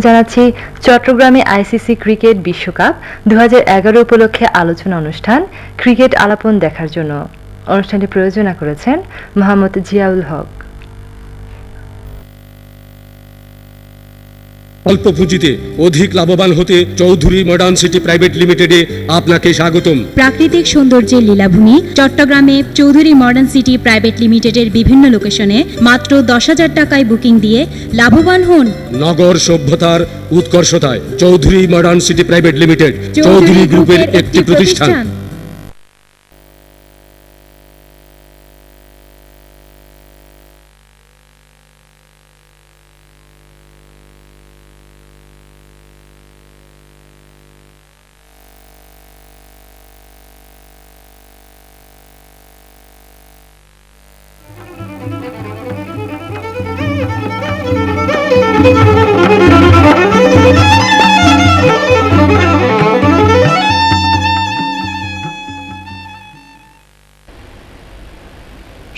জানাচ্ছি চট্টগ্রামে ICC cricket বিশ্বকাপ 2011 উপলক্ষে আলোচনা অনুষ্ঠান ক্রিকেট আলাপন দেখার জন্য অনুষ্ঠানটি প্রযোজনা করেছেন মোহাম্মদ জিয়াউল হক। অল্প পুঁজিতে অধিক লাভবান হতে চৌধুরী মডার্ন সিটি প্রাইভেট লিমিটেডে আপনাকে স্বাগতম। প্রাকৃতিক সৌন্দর্যের লীলাভূমি চট্টগ্রামে চৌধুরী মডার্ন সিটি প্রাইভেট লিমিটেডের বিভিন্ন লোকেশনে মাত্র 10,000 টাকায় বুকিং দিয়ে লাভবান হন। নগর সভ্যতার উৎকর্ষতায় Chowdhury modern city private limited Chowdhury গ্রুপের একটি প্রতিষ্ঠান।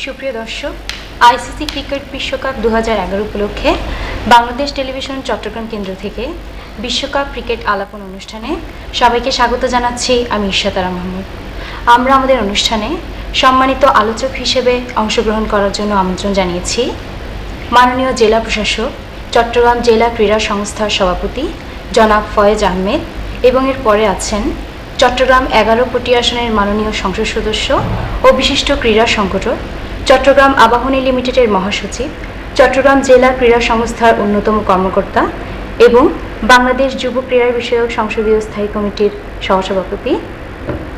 সুপ্রিয় দর্শক, আইসিসি ক্রিকেট বিশ্বকাপ 2011 উপলক্ষে বাংলাদেশ টেলিভিশন চট্টগ্রাম কেন্দ্র থেকে বিশ্বকাপ ক্রিকেট আলাপন অনুষ্ঠানে সবাইকে স্বাগত জানাচ্ছি। আমি ইশাতারা মাহমুদ। আমরা আমাদের অনুষ্ঠানে সম্মানিত আলোচক হিসেবে অংশগ্রহণ করার জন্য আমন্ত্রণ জানিয়েছি মাননীয় জেলা প্রশাসক, চট্টগ্রাম জেলা ক্রীড়া সংস্থার সভাপতি জনাব ফয়েজ আহমেদ, এবং এর পরে আছেন চট্টগ্রাম 11 কোটি আসনের মাননীয় সংসদ সদস্য ও বিশিষ্ট ক্রীড়া সংগঠক, চট্টগ্রাম আবাহনী লিমিটেডের মহাসচিব, চট্টগ্রাম জেলা ক্রীড়া সংস্থার অন্যতম কর্মকর্তা এবং বাংলাদেশ যুব ক্রীড়া বিষয়ক সংসদীয় স্থায়ী কমিটির সহসভাপতি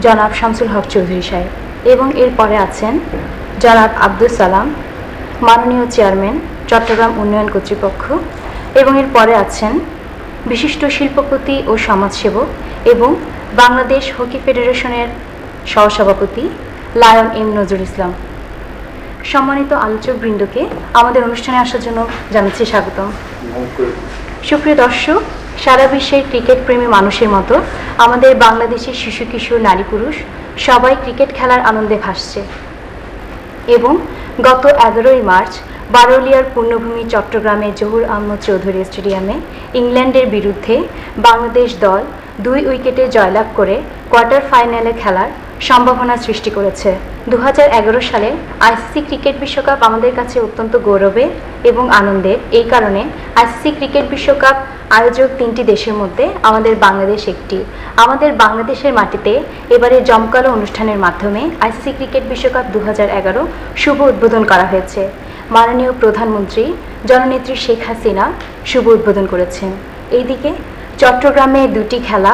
জনাব শামসুল হক চৌধুরী সাহেব, এবং এর পরে আছেন জনাব আব্দুল সালাম, মাননীয় চেয়ারম্যান চট্টগ্রাম উন্নয়ন কর্তৃপক্ষ, এবং এর পরে আছেন বিশিষ্ট শিল্পপতি ও সমাজসেবক এবং বাংলাদেশ হকি ফেডারেশনের সহসভাপতি লায়ন এম নজরুল ইসলাম। সম্মানিত আলোচকবৃন্দকে আমাদের অনুষ্ঠানে আসার জন্য জানাচ্ছি স্বাগতম। সুপ্রিয় দর্শক, সারা বিশ্বের ক্রিকেট প্রেমী মানুষের মতো আমাদের বাংলাদেশের শিশু কিশোর নারী পুরুষ সবাই ক্রিকেট খেলার আনন্দে ভাসছে, এবং গত 11ই মার্চ বারোলিয়ার পূর্ণভূমি চট্টগ্রামে জহুর আহমদ চৌধুরী স্টেডিয়ামে ইংল্যান্ডের বিরুদ্ধে বাংলাদেশ দল 2 উইকেটে জয়লাভ করে কোয়ার্টার ফাইনালে খেলার সম্ভাবনা সৃষ্টি করেছে। 2011 সালে আইসিসি ক্রিকেট বিশ্বকাপ আমাদের কাছে অত্যন্ত গৌরবের এবং আনন্দের। এই কারণে আইসিসি ক্রিকেট বিশ্বকাপ আয়োজক 3টি দেশের মধ্যে আমাদের বাংলাদেশ একটি। আমাদের বাংলাদেশের মাটিতে এবারে জমকালো অনুষ্ঠানের মাধ্যমে আইসিসি ক্রিকেট বিশ্বকাপ 2011 শুভ উদ্বোধন করা হয়েছে। মাননীয় প্রধানমন্ত্রী জননেত্রী শেখ হাসিনা শুভ উদ্বোধন করেছেন। এইদিকে চট্টগ্রামে 2টি খেলা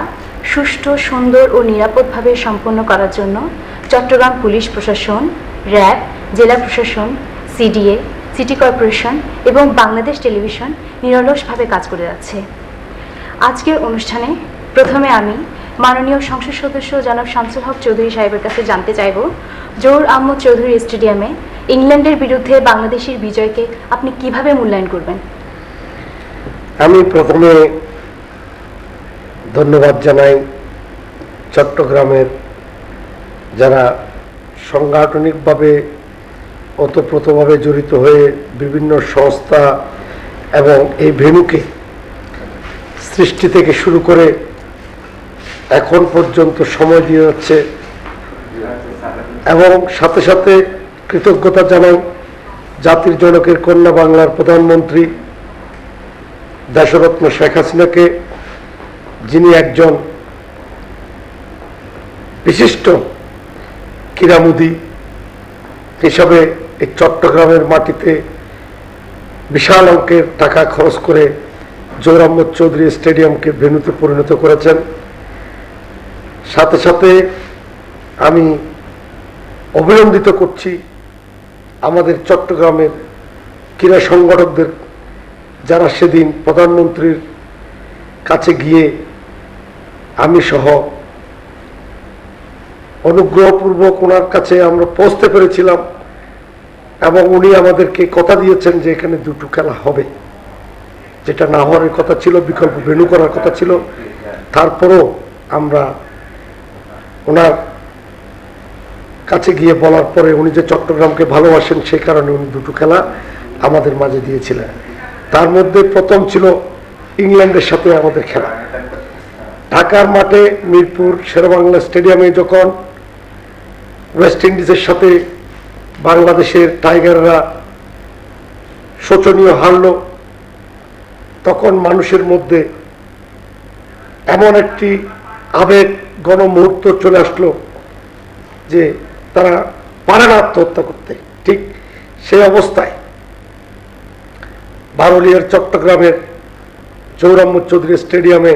সুষ্ঠু, সুন্দর ও নিরাপদভাবে সম্পন্ন করার জন্য চট্টগ্রাম পুলিশ প্রশাসন, র্যাব, জেলা প্রশাসন, সিডিএ, সিটি কর্পোরেশন এবং বাংলাদেশ টেলিভিশন নিরলসভাবে কাজ করে যাচ্ছে। আজকের অনুষ্ঠানে প্রথমে আমি মাননীয় সংসদ সদস্য জনাব শামসুল হক চৌধুরী সাহেবের কাছে জানতে চাইব, জহুর আহমদ চৌধুরী স্টেডিয়ামে ইংল্যান্ডের বিরুদ্ধে বাংলাদেশের বিজয়কে আপনি কিভাবে মূল্যায়ন করবেন? আমি প্রথমে ধন্যবাদ জানাই চট্টগ্রামের যারা সাংগঠনিকভাবে ওতপ্রোতভাবে জড়িত হয়ে বিভিন্ন সংস্থা এবং এই ভেন্যুকে সৃষ্টি থেকে শুরু করে এখন পর্যন্ত সময় দিয়ে যাচ্ছে, এবং সাথে সাথে কৃতজ্ঞতা জানাই জাতির জনকের কন্যা বাংলার প্রধানমন্ত্রী দেশরত্ন শেখ হাসিনাকে, যিনি একজন বিশিষ্ট ক্রীড়ামোদী হিসাবে এই চট্টগ্রামের মাটিতে বিশাল অঙ্কের টাকা খরচ করে জহুর আহমদ চৌধুরী স্টেডিয়ামকে ভেন্যুতে পরিণত করেছেন। সাথে সাথে আমি অভিনন্দিত করছি আমাদের চট্টগ্রামের ক্রীড়া সংগঠকদের, যারা সেদিন প্রধানমন্ত্রীর কাছে গিয়ে আমি সহ অনুগ্রহপূর্বক ওনার কাছে আমরা পৌঁছতে পেরেছিলাম, এবং উনি আমাদেরকে কথা দিয়েছেন যে এখানে 2টো খেলা হবে, যেটা না হওয়ার কথা ছিল, বিকল্প ভেন্যু করার কথা ছিল। তারপরও আমরা ওনার কাছে গিয়ে বলার পরে উনি যে চট্টগ্রামকে ভালোবাসেন সেই কারণে উনি দুটো খেলা আমাদের মাঝে দিয়েছিলেন। তার মধ্যে প্রথম ছিল ইংল্যান্ডের সাথে আমাদের খেলা। ঢাকার মাঠে মিরপুর শেরেবাংলা স্টেডিয়ামে যখন ওয়েস্ট ইন্ডিজের সাথে বাংলাদেশের টাইগাররা শোচনীয় হারল, তখন মানুষের মধ্যে এমন একটি আবেগ গণমুহূর্ত চলে আসলো যে তারা পারে না আত্মহত্যা করতে। ঠিক সেই অবস্থায় বারুলিয়ার চট্টগ্রামের জৌরাম্মদ চৌধুরী স্টেডিয়ামে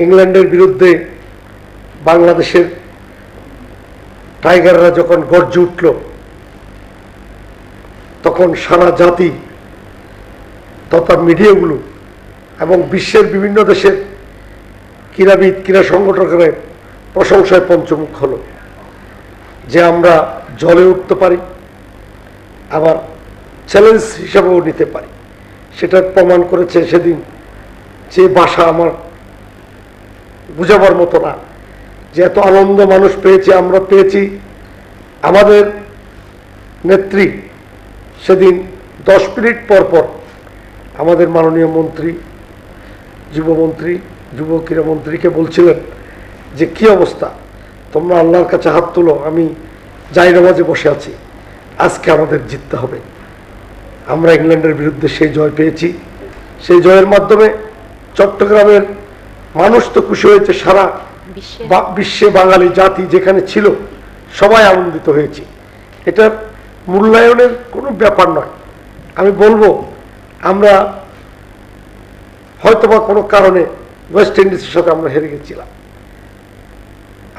ইংল্যান্ডের বিরুদ্ধে বাংলাদেশের টাইগাররা যখন গর্জে উঠল, তখন সারা জাতি তথা মিডিয়াগুলো এবং বিশ্বের বিভিন্ন দেশের ক্রীড়াবিদ ক্রীড়া সংগঠকের প্রশংসায় পঞ্চমুখ হলো যে আমরা জলে উঠতে পারি, আবার চ্যালেঞ্জ হিসাবেও নিতে পারি। সেটা প্রমাণ করেছে সেদিন যে ভাষা আমার বুঝাবার মতো না, যে এত আনন্দ মানুষ পেয়েছে, আমরা পেয়েছি। আমাদের নেত্রী সেদিন 10 মিনিট পর পর আমাদের মাননীয় মন্ত্রী, যুবমন্ত্রী, যুব ক্রীড়া মন্ত্রীকে বলছিলেন যে কি অবস্থা, তোমরা আল্লাহর কাছে হাত তোলো, আমি জায়নামাজে বসে আছি, আজকে আমাদের জিততে হবে। আমরা ইংল্যান্ডের বিরুদ্ধে সেই জয় পেয়েছি। সেই জয়ের মাধ্যমে চট্টগ্রামের মানুষ তো খুশি হয়েছে, সারা বিশ্বে বাঙালি জাতি যেখানে ছিল সবাই আনন্দিত হয়েছে। এটার মূল্যায়নের কোনো ব্যাপার নয়। আমি বলবো আমরা হয়তোবা কোনো কারণে ওয়েস্ট ইন্ডিজের সাথে আমরা হেরে গেছিলাম,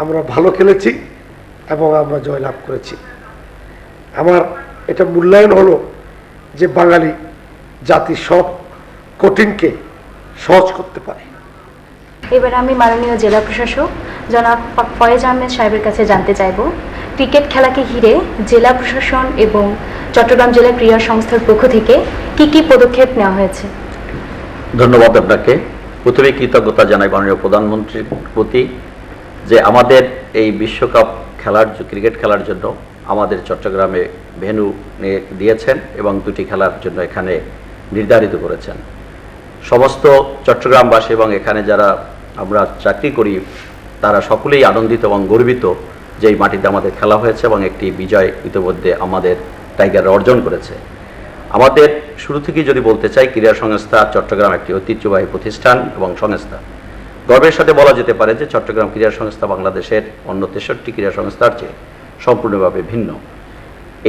আমরা ভালো খেলেছি এবং আমরা জয়লাভ করেছি। আমার এটা মূল্যায়ন হলো যে বাঙালি জাতি সব কঠিনকে সহজ করতে পারে। এবার আমি মাননীয় জেলা প্রশাসক জনাব ফয়েজ আহমেদ সাহেবের কাছে জানতে চাইব, ক্রিকেট খেলাকে ঘিরে জেলা প্রশাসন এবং চট্টগ্রাম জেলা ক্রীড়া সংস্থার পক্ষ থেকে কি কি পদক্ষেপ নেওয়া হয়েছে। ধন্যবাদ আপনাকে। প্রথমে কৃতজ্ঞতা জানাই মাননীয় প্রধানমন্ত্রীর প্রতি যে আমাদের এই বিশ্বকাপ খেলার ক্রিকেট খেলার জন্য আমাদের চট্টগ্রামে ভেন্যু দিয়েছেন এবং 2টি খেলার জন্য এখানে নির্ধারিত করেছেন। সমস্ত চট্টগ্রামবাসী এবং এখানে যারা আমরা চাকরি করি তারা সকলেই আনন্দিত এবং গর্বিত যে এই মাটিতে আমাদের খেলা হয়েছে এবং একটি বিজয় ইতিমধ্যে আমাদের টাইগাররা অর্জন করেছে। আমাদের শুরু থেকেই যদি বলতে চাই, ক্রীড়া সংস্থা চট্টগ্রাম একটি ঐতিহ্যবাহী প্রতিষ্ঠান এবং সংস্থা। গর্বের সাথে বলা যেতে পারে যে চট্টগ্রাম ক্রীড়া সংস্থা বাংলাদেশের অন্য 63টি ক্রীড়া সংস্থার চেয়ে সম্পূর্ণভাবে ভিন্ন।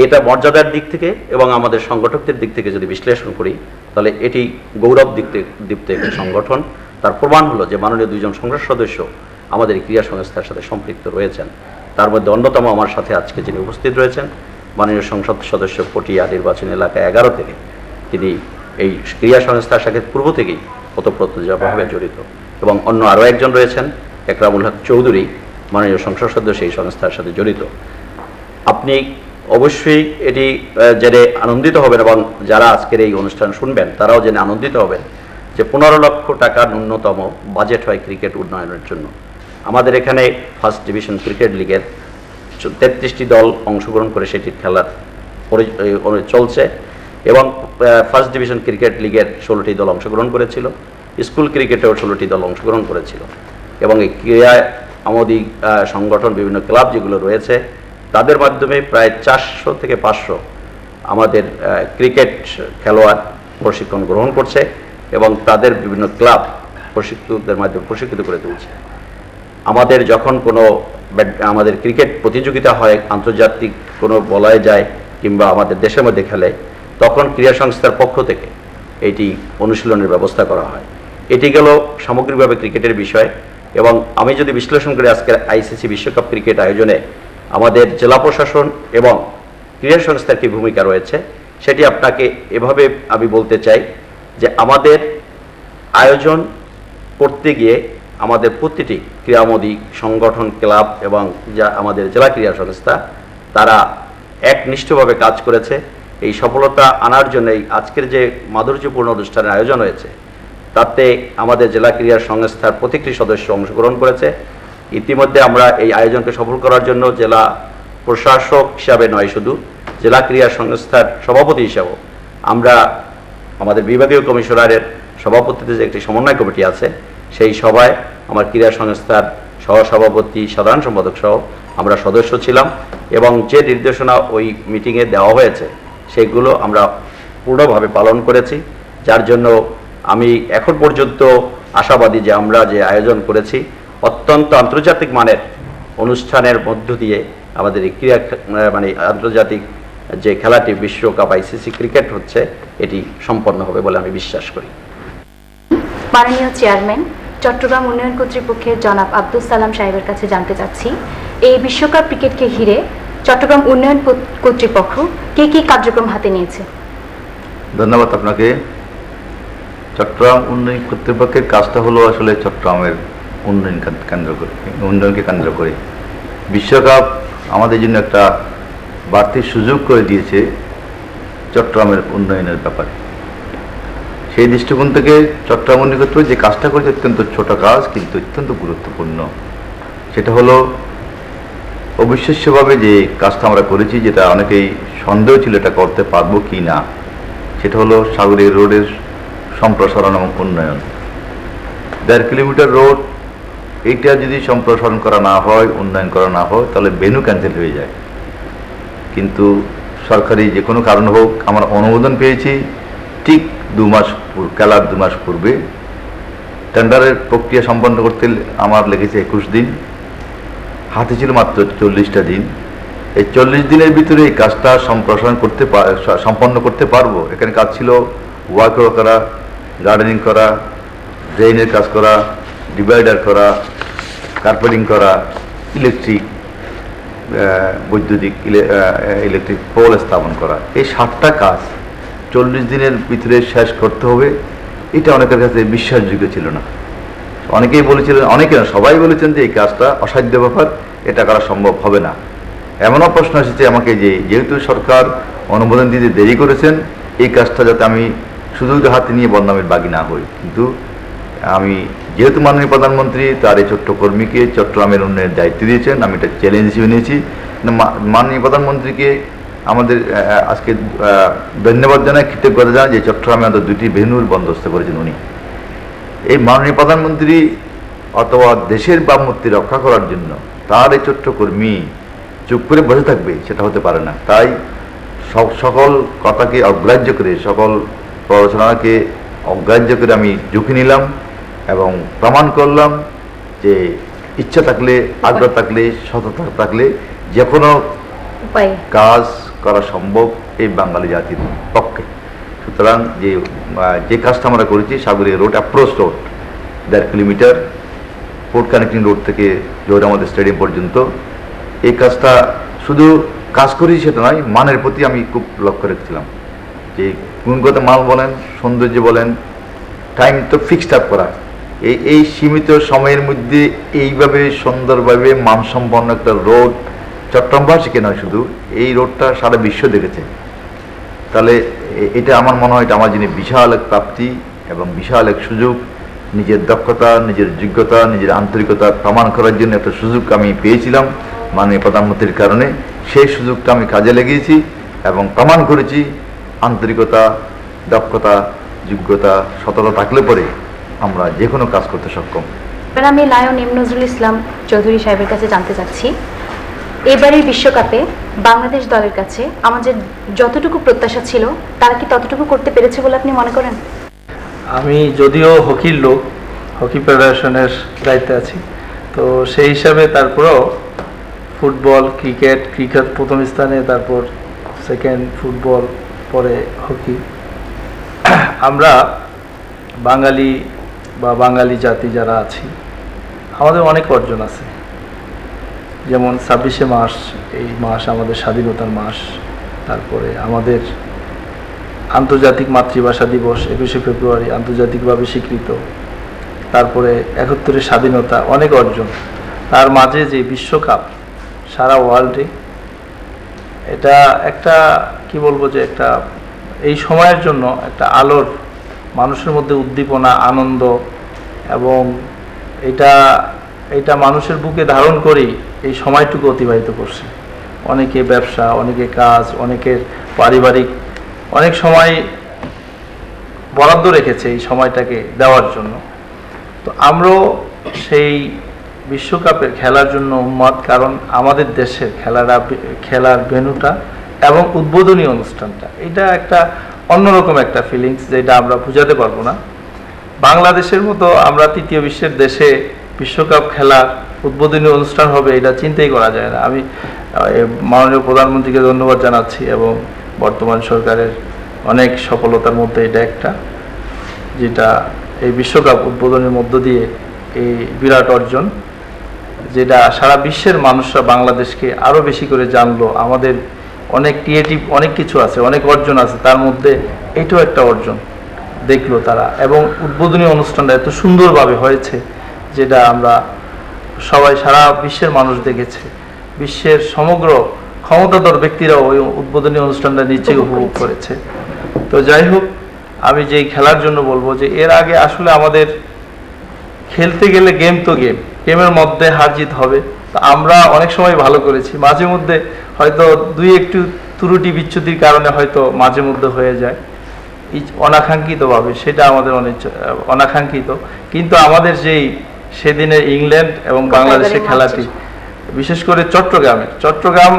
এটা মর্যাদার দিক থেকে এবং আমাদের সংগঠকদের দিক থেকে যদি বিশ্লেষণ করি তাহলে এটি গৌরব দীপ্ত একটি সংগঠন। তার প্রমাণ হলো যে মাননীয় 2জন সংসদ সদস্য আমাদের ক্রীড়া সংস্থার সাথে সম্পৃক্ত রয়েছেন। তার মধ্যে অন্যতম আমার সাথে আজকে যিনি উপস্থিত রয়েছেন মাননীয় সংসদ সদস্য পটিয়া নির্বাচনী এলাকা 11 থেকে, তিনি এই ক্রীড়া সংস্থার সাথে পূর্ব থেকেই ওতপ্রোতভাবে জড়িত এবং অন্য আরও একজন রয়েছেন একরামুল হক চৌধুরী, মাননীয় সংসদ সদস্য এই সংস্থার সাথে জড়িত। আপনি অবশ্যই এটি জেনে আনন্দিত হবেন এবং যারা আজকের এই অনুষ্ঠান শুনবেন তারাও জেনে আনন্দিত হবেন যে 15 লক্ষ টাকা ন্যূনতম বাজেট হয় ক্রিকেট উন্নয়নের জন্য। আমাদের এখানে ফার্স্ট ডিভিশন ক্রিকেট লিগের 33টি দল অংশগ্রহণ করে সেটির খেলার চলছে এবং ফার্স্ট ডিভিশন ক্রিকেট লিগের 16টি দল অংশগ্রহণ করেছিল, স্কুল ক্রিকেটেও 16টি দল অংশগ্রহণ করেছিল এবং এই ক্রীড়া আমোদী সংগঠন বিভিন্ন ক্লাব যেগুলো রয়েছে তাদের মাধ্যমে প্রায় 400 থেকে 500 আমাদের ক্রিকেট খেলোয়াড় প্রশিক্ষণ গ্রহণ করছে এবং তাদের বিভিন্ন ক্লাব প্রশিক্ষকদের মাধ্যমে প্রশিক্ষিত করে তুলছে। আমাদের যখন কোনো আমাদের ক্রিকেট প্রতিযোগিতা হয়, আন্তর্জাতিক কোনো বলয়ে যায় কিংবা আমাদের দেশের মধ্যে খেলে, তখন ক্রীড়া সংস্থার পক্ষ থেকে এটি অনুশীলনের ব্যবস্থা করা হয়। এটি গেল সামগ্রিকভাবে ক্রিকেটের বিষয়। এবং আমি যদি বিশ্লেষণ করি আজকের আইসিসি বিশ্বকাপ ক্রিকেট আয়োজনে আমাদের জেলা প্রশাসন এবং ক্রীড়া সংস্থার কি ভূমিকা রয়েছে সেটি আপনাকে এভাবে আমি বলতে চাই যে আমাদের আয়োজন করতে গিয়ে আমাদের প্রতিটি ক্রীড়ামোদী সংগঠন ক্লাব এবং যা আমাদের জেলা ক্রীড়া সংস্থা তারা একনিষ্ঠভাবে কাজ করেছে এই সফলতা আনার জন্যই আজকের যে মাধুর্যপূর্ণ অনুষ্ঠানের আয়োজন হয়েছে তাতে আমাদের জেলা ক্রীড়া সংস্থার প্রতিটি সদস্য অংশগ্রহণ করেছে। ইতিমধ্যে আমরা এই আয়োজনকে সফল করার জন্য জেলা প্রশাসক হিসাবে নয়, শুধু জেলা ক্রীড়া সংস্থার সভাপতি হিসাবেও আমরা আমাদের বিভাগীয় কমিশনারের সভাপতিতে যে একটি সমন্বয় কমিটি আছে, সেই সভায় আমার ক্রীড়া সংস্থার সহসভাপতি, সাধারণ সম্পাদক সহ আমরা সদস্য ছিলাম এবং যে নির্দেশনা ওই মিটিংয়ে দেওয়া হয়েছে সেগুলো আমরা পূর্ণভাবে পালন করেছি, যার জন্য আমি এখন পর্যন্ত আশাবাদী যে আমরা যে আয়োজন করেছি অত্যন্ত আন্তর্জাতিক মানের অনুষ্ঠানের মধ্য দিয়ে আমাদের এই ক্রীড়া মানে আন্তর্জাতিক যে খেলাটি বিশ্বকাপ আইসিসি ক্রিকেট হচ্ছে এটি সম্পন্ন হবে বলে আমি বিশ্বাস করি। মাননীয় চেয়ারম্যান, চট্টগ্রাম উন্নয়ন কর্তৃপক্ষের জনাব আব্দুল সালাম সাহেবের কাছে জানতে চাচ্ছি, এই বিশ্বকাপ ক্রিকেটকে ঘিরে চট্টগ্রাম উন্নয়ন কর্তৃপক্ষ কি কার্যক্রম হাতে নিয়েছে? ধন্যবাদ আপনাকে। চট্টগ্রাম উন্নয়ন কর্তৃপক্ষের কাজটা হলো আসলে চট্টগ্রামের উন্নয়নকে কেন্দ্র করে বিশ্বকাপ আমাদের জন্য একটা বাড়তি সুযোগ করে দিয়েছে চট্টগ্রামের উন্নয়নের ব্যাপারে। সেই দৃষ্টিকোণ থেকে চট্টগ্রাম উন্নয়ন কর্তৃপক্ষ যে কাজটা করেছে অত্যন্ত ছোট কাজ, কিন্তু অত্যন্ত গুরুত্বপূর্ণ। সেটা হলো অবিশ্বাস্যভাবে যে কাজটা আমরা করেছি, যেটা অনেকেই সন্দেহ ছিল এটা করতে পারবো কি না, সেটা হলো সাগরিয়া রোডের সম্প্রসারণ এবং উন্নয়ন। 1.5 কিলোমিটার রোড, এইটা যদি সম্প্রসারণ করা না হয়, উন্নয়ন করা না হয়, তাহলে ভেন্যু ক্যান্সেল হয়ে যায়। কিন্তু সরকারি যে কোনো কারণ হোক আমরা অনুমোদন পেয়েছি ঠিক 2 মাস খেলার 2 মাস পূর্বে। টেন্ডারের প্রক্রিয়া সম্পন্ন করতে আমার লেগেছে 21 দিন, হাতে ছিল মাত্র 40টা দিন। এই 40 দিনের ভিতরে এই কাজটা সম্পন্ন করতে পারবো। এখানে কাজ ছিল ওয়ার্ক করা, গার্ডেনিং করা, ড্রেনের কাজ করা, ডিভাইডার করা, কার্পেটিং করা, বৈদ্যুতিক ইলেকট্রিক পোল স্থাপন করা। এই 7টা কাজ 40 দিনের ভিতরে শেষ করতে হবে, এটা অনেকের কাছে বিশ্বাসযোগ্য ছিল না। অনেকেই বলেছিলেন, অনেকে না সবাই বলেছেন যে এই কাজটা অসাধ্য ব্যাপার, এটা করা সম্ভব হবে না। এমনও প্রশ্ন এসেছে আমাকে যে যেহেতু সরকার অনুমোদন দিতে দেরি করেছেন, এই কাজটা যাতে আমি শুধু হাতে নিয়ে বদনামের বাগী না হই। কিন্তু আমি যেহেতু মাননীয় প্রধানমন্ত্রী তার এই ছোট্ট কর্মীকে চট্টগ্রামের উন্নয়নের দায়িত্ব দিয়েছেন, আমি এটা চ্যালেঞ্জ হিসেবে নিয়েছি। মাননীয় প্রধানমন্ত্রীকে আমাদের আজকে ধন্যবাদ জানাই, কৃতজ্ঞতা জানাই যে চট্টগ্রামে আমাদের 2টি ভেন্যুর বন্দোবস্ত করেছেন উনি। এই মাননীয় প্রধানমন্ত্রী অথবা দেশের ভাবমূর্তি রক্ষা করার জন্য তার এই ছোট্ট কর্মী চুপ করে বসে থাকবে, সেটা হতে পারে না। তাই সকল কথাকে অগ্রাহ্য করে, সকল প্ররোচনাকে অগ্রাহ্য করে আমি ঝুঁকি নিলাম এবং প্রমাণ করলাম যে ইচ্ছা থাকলে, আগ্রহ থাকলে, সততা থাকলে যে কোনো কাজ করা সম্ভব এই বাঙালি জাতির পক্ষে। সুতরাং যে কাজটা আমরা করেছি Sagaria road, approach road 1.5 kilometre, port connecting road থেকে জোহর আমাদের স্টেডিয়াম পর্যন্ত, এই কাজটা শুধু কাজ করেছি সেটা নয়, মানের প্রতি আমি খুব লক্ষ্য রেখেছিলাম যে গুণগত মান বলেন, সৌন্দর্য বলেন, টাইম তো ফিক্সড আপ করা। এই সীমিত সময়ের মধ্যে এইভাবে সুন্দরভাবে মানসম্পন্ন একটা রোড চট্টগ্রামবাসীকে নয়, শুধু এই রোডটা সারা বিশ্ব দেখেছে। তাহলে এটা আমার মনে হয় এটা আমার জন্য বিশাল এক প্রাপ্তি এবং বিশাল এক সুযোগ। নিজের দক্ষতা, নিজের যোগ্যতা, নিজের আন্তরিকতা প্রমাণ করার জন্য একটা সুযোগ আমি পেয়েছিলাম মাননীয় প্রধানমন্ত্রীর কারণে। সেই সুযোগটা আমি কাজে লাগিয়েছি এবং প্রমাণ করেছি আন্তরিকতা, দক্ষতা, যোগ্যতা, সততা থাকলে পরে আমরা যে কোনো কাজ করতে সক্ষম। আমি লায়ন এম নজরুল ইসলাম চৌধুরী সাহেবের কাছে জানতে চাচ্ছি, এবারের বিশ্বকাপে বাংলাদেশ দলের কাছে আমাদের যতটুকু প্রত্যাশা ছিল তারা কি ততটুকু করতে পেরেছে বলে আপনি মনে করেন? আমি যদিও হকির লোক, হকি ফেডারেশনের দায়িত্বে আছি, তো সেই হিসাবে তারপরেও ফুটবল, ক্রিকেট প্রথম স্থানে, তারপর সেকেন্ড ফুটবল, পরে হকি। আমরা বাঙালি বা বাঙালি জাতি যারা আছি আমাদের অনেক অর্জন আছে। যেমন 26শে মার্চ, এই মাস আমাদের স্বাধীনতার মাস। তারপরে আমাদের আন্তর্জাতিক মাতৃভাষা দিবস 21শে ফেব্রুয়ারি আন্তর্জাতিকভাবে স্বীকৃত। তারপরে 71-এর স্বাধীনতা, অনেক অর্জন। তার মাঝে যে বিশ্বকাপ সারা ওয়ার্ল্ডে, এটা একটা কি বলবো যে একটা এই সময়ের জন্য একটা আলোর, মানুষের মধ্যে উদ্দীপনা, আনন্দ, এবং এটা মানুষের বুকে ধারণ করেই এই সময়টুকু অতিবাহিত করছে। অনেকে ব্যবসা, অনেকে কাজ, অনেকের পারিবারিক, অনেক সময় বরাদ্দ রেখেছে এই সময়টাকে দেওয়ার জন্য। তো আমরাও সেই বিশ্বকাপের খেলার জন্য উন্মাদ, কারণ আমাদের দেশের খেলার ভেন্যুটা এবং উদ্বোধনী অনুষ্ঠানটা এটা একটা অন্যরকম একটা ফিলিংস, যেটা আমরা বোঝাতে পারবো না। বাংলাদেশের মতো আমরা তৃতীয় বিশ্বের দেশে বিশ্বকাপ খেলার উদ্বোধনী অনুষ্ঠান হবে এটা চিন্তাই করা যায় না। আমি মাননীয় প্রধানমন্ত্রীকে ধন্যবাদ জানাচ্ছি এবং বর্তমান সরকারের অনেক সফলতার মধ্যে এটা একটা, যেটা এই বিশ্বকাপ উদ্বোধনের মধ্য দিয়ে এই বিরাট অর্জন, যেটা সারা বিশ্বের মানুষরা বাংলাদেশকে আরও বেশি করে জানলো। আমাদের অনেক ক্রিয়েটিভ অনেক কিছু আছে, অনেক অর্জন আছে, তার মধ্যে এটাও একটা অর্জন দেখলো তারা। এবং উদ্বোধনী অনুষ্ঠানটা এত সুন্দরভাবে হয়েছে যেটা আমরা সবাই সারা বিশ্বের মানুষ দেখেছে, বিশ্বের সমগ্র ক্ষমতাধর ব্যক্তিরাও ওই উদ্বোধনী অনুষ্ঠানটা নিচেই উপভোগ করেছে। তো যাই হোক, আমি যেই খেলার জন্য বলবো যে এর আগে আসলে আমাদের খেলতে গেলে গেম তো গেমের মধ্যে হার জিত হবে। তো আমরা অনেক সময় ভালো করেছি, মাঝে মধ্যে হয়তো দুই একটু ত্রুটি বিচ্যুতির কারণে হয়তো মাঝে মধ্যে হয়ে যায় অনাকাঙ্ক্ষিতভাবে, সেটা আমাদের অনেক অনাকাঙ্ক্ষিত। কিন্তু আমাদের যেই সেদিনের ইংল্যান্ড এবং বাংলাদেশের খেলাটি, বিশেষ করে চট্টগ্রাম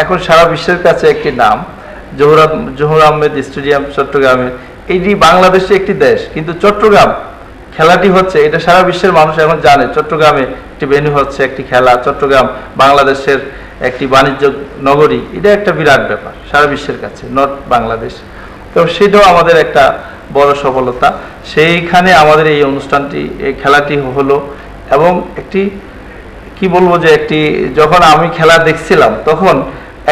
এখন সারা বিশ্বের কাছে একটি নাম, জহুর আহমেদ স্টেডিয়াম চট্টগ্রামের, এটি বাংলাদেশে একটি দেশ, কিন্তু চট্টগ্রাম খেলাটি হচ্ছে এটা সারা বিশ্বের মানুষ এখন জানে। চট্টগ্রামে একটি ভেন্যু হচ্ছে, একটি খেলা, চট্টগ্রাম বাংলাদেশের একটি বাণিজ্য নগরী, এটা একটা বিরাট ব্যাপার সারা বিশ্বের কাছে, নট বাংলাদেশ। তো সেটাও আমাদের একটা বড় সফলতা। সেইখানে আমাদের এই অনুষ্ঠানটি, এই খেলাটি হলো এবং একটি কি বলবো যে একটি, যখন আমি খেলা দেখছিলাম তখন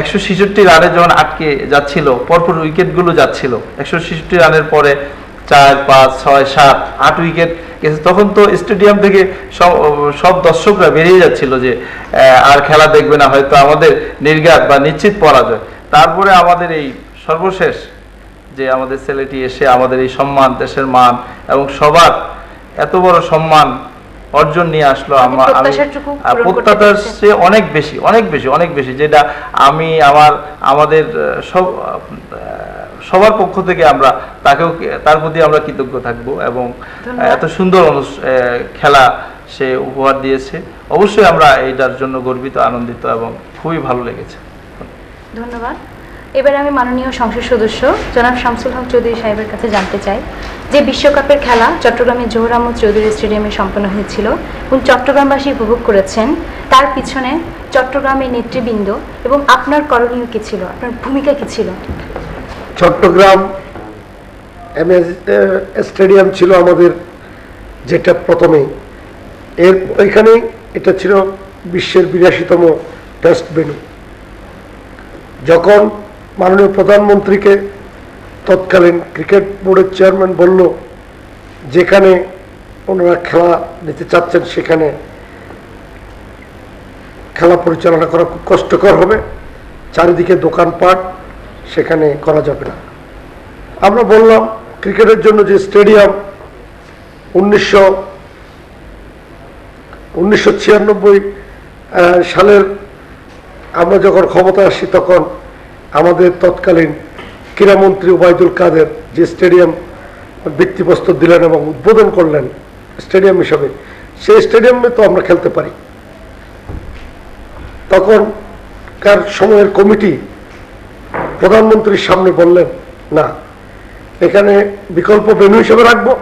166 রানে যখন আটকে যাচ্ছিল, পরপর উইকেটগুলো যাচ্ছিল, 166 রানের পরে 4, 5, 6, 7, 8 উইকেট গেছে, তখন তো স্টেডিয়াম থেকে সব দর্শকরা বেরিয়ে যাচ্ছিল যে আর খেলা দেখবে না, হয়তো আমাদের নির্ঘাত বা নিশ্চিত পরাজয়। তারপরে আমাদের এই সর্বশেষ যে আমাদের ছেলেটি এসে আমাদের এই সম্মান, দেশের মান এবং সবার এত বড় সম্মান অর্জন নিয়ে আসলো, প্রত্যাশার চেয়ে অনেক বেশি, যেটা আমি আমাদের সবার পক্ষ থেকে আমরা তার প্রতি আমরা কৃতজ্ঞ থাকবো। এবং এত সুন্দর খেলা সে উপহার দিয়েছে, অবশ্যই আমরা এইটার জন্য গর্বিত, আনন্দিত এবং খুবই ভালো লেগেছে। ধন্যবাদ। এবারে আমি মাননীয় সংসদ সদস্য জনাব শামসুল হক চৌধুরী সাহেবের কাছে জানতে চাই যে বিশ্বকাপের খেলা চট্টগ্রামের জহুর আহমদ চৌধুরী স্টেডিয়ামে সম্পন্ন হয়েছিল এবং চট্টগ্রামবাসী উপভোগ করেছেন, তার পিছনে চট্টগ্রামের নেতৃবৃন্দ এবং আপনার করণীয় কী ছিল, আপনার ভূমিকা কী ছিল? চট্টগ্রাম স্টেডিয়াম ছিল আমাদের যেটা প্রথমেই, এখানে এটা ছিল বিশ্বের 82তম টেস্ট ভেন্যু। যখন মাননীয় প্রধানমন্ত্রীকে তৎকালীন ক্রিকেট বোর্ডের চেয়ারম্যান বলল যেখানে ওনারা খেলা নিতে চাচ্ছেন সেখানে খেলা পরিচালনা করা খুব কষ্টকর হবে, চারিদিকে দোকানপাট, সেখানে করা যাবে না। আমরা বললাম ক্রিকেটের জন্য যে স্টেডিয়াম 1996 সালের আমরা যখন ক্ষমতায় আসি তখন আমাদের তৎকালীন ক্রীড়ামন্ত্রী ওবায়দুল কাদের যে স্টেডিয়াম ভিত্তিপ্রস্তর দিলেন এবং উদ্বোধন করলেন স্টেডিয়াম হিসাবে, সেই স্টেডিয়ামে তো আমরা খেলতে পারি। তখনকার সময়ের কমিটি প্রধানমন্ত্রীর সামনে বললেন না, এখানে বিকল্প ভেন্যু হিসেবে রাখবো,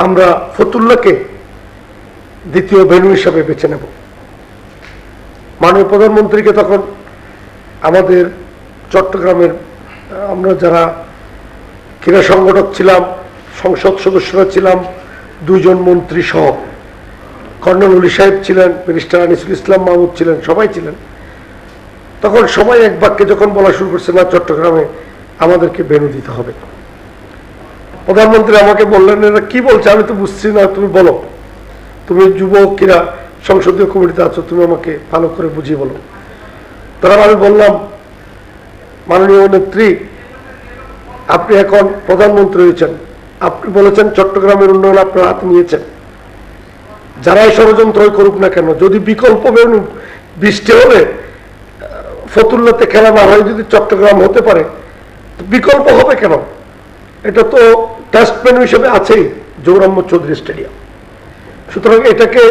আমরা ফতুল্লাকে দ্বিতীয় ভেন্যু হিসাবে বেছে নেব। মাননীয় প্রধানমন্ত্রীকে তখন আমাদের চট্টগ্রামের আমরা যারা ক্রীড়া সংগঠক ছিলাম, সংসদ সদস্যরা ছিলাম, 2 জন মন্ত্রী সহ, কর্নেল অলি সাহেব ছিলেন, ব্যারিস্টার আনিসুল ইসলাম মাহমুদ ছিলেন, সবাই ছিলেন। তখন সবাই এক বাক্যে যখন বলা শুরু করছে না, চট্টগ্রামে আমাদেরকে ভেন্যু দিতে হবে। প্রধানমন্ত্রী আমাকে বললেন, এরা কি বলছে আমি তো বুঝছি না, তুমি বলো, তুমি যুব ক্রীড়া সংসদীয় কমিটিতে আছো, তুমি আমাকে ভালো করে বুঝিয়ে বলো। তখন আমি বললাম, মাননীয় নেত্রী, আপনি এখন প্রধানমন্ত্রী হয়েছেন, আপনি বলেছেন চট্টগ্রামের উন্নয়ন আপনার হাতে নিয়েছেন, যারাই ষড়যন্ত্র করুক না কেন, যদি বিকল্প ভেন্যু বৃষ্টি হলে ফতুল্লাতে খেলা না হয় যদি চট্টগ্রাম হতে পারে, বিকল্প হবে কেন? এটা তো টেস্ট ভেন্যু হিসেবে আছেই জৌরাম্য চৌধুরী স্টেডিয়াম। সুতরাং এটাকে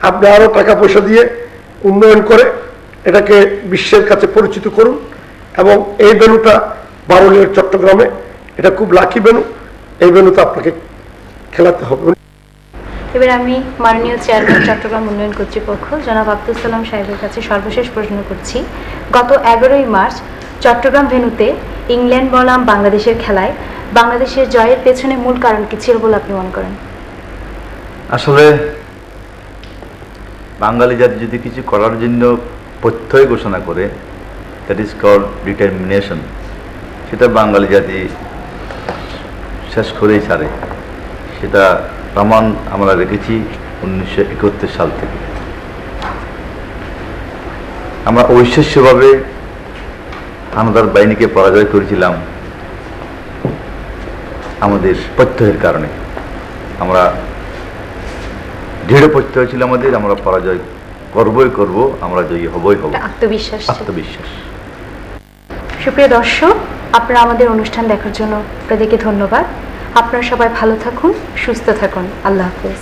আপনি আরো টাকা পয়সা দিয়ে উন্নয়ন করে এটাকে বিশ্বের কাছে পরিচিত করুন, এবং এই ভেন্যুটা বারুলিয়ার চট্টগ্রামে, এটা খুব লাকি ভেন্যু, এই ভেন্যুতে আপনাকে খেলাতে হবে। এবার আমি মাননীয় চেয়ারম্যান চট্টগ্রাম উন্নয়ন কর্তৃপক্ষ জনাব আব্দুল সালাম সাহেবের কাছে সর্বশেষ প্রশ্ন করছি। গত 11ই মার্চ চট্টগ্রাম ভেন্যুতে ইংল্যান্ড বনাম বাংলাদেশের খেলায় বাংলাদেশের জয়ের পেছনে মূল কারণ কি ছিল বলে আপনি মনে করেন? আসলে বাঙালি জাতি যদি কিছু করার জন্য প্রত্যয় ঘোষণা করে, দ্যাট ইজ কল্ড ডিটারমিনেশন, সেটা বাঙালি জাতি শেষ করেই ছাড়ে। সেটা প্রমাণ আমরা রেখেছি 1971 সাল থেকে। আমরা ঐশ্বস্যভাবে হানাদার বাহিনীকে পরাজয় করেছিলাম আমাদের প্রত্যয়ের কারণে। আমরা দৃঢ় প্রত্যয় ছিল আমাদের, আমরা পরাজয় করবই করব, আমরা জয়ী হবই হব। আত্মবিশ্বাস ছিল। আত্মবিশ্বাস। সুপ্রিয় দর্শক, আপনারা আমাদের অনুষ্ঠান দেখার জন্য আপনাদেরকে ধন্যবাদ। আপনারা সবাই ভালো থাকুন, সুস্থ থাকুন। আল্লাহ হাফেজ।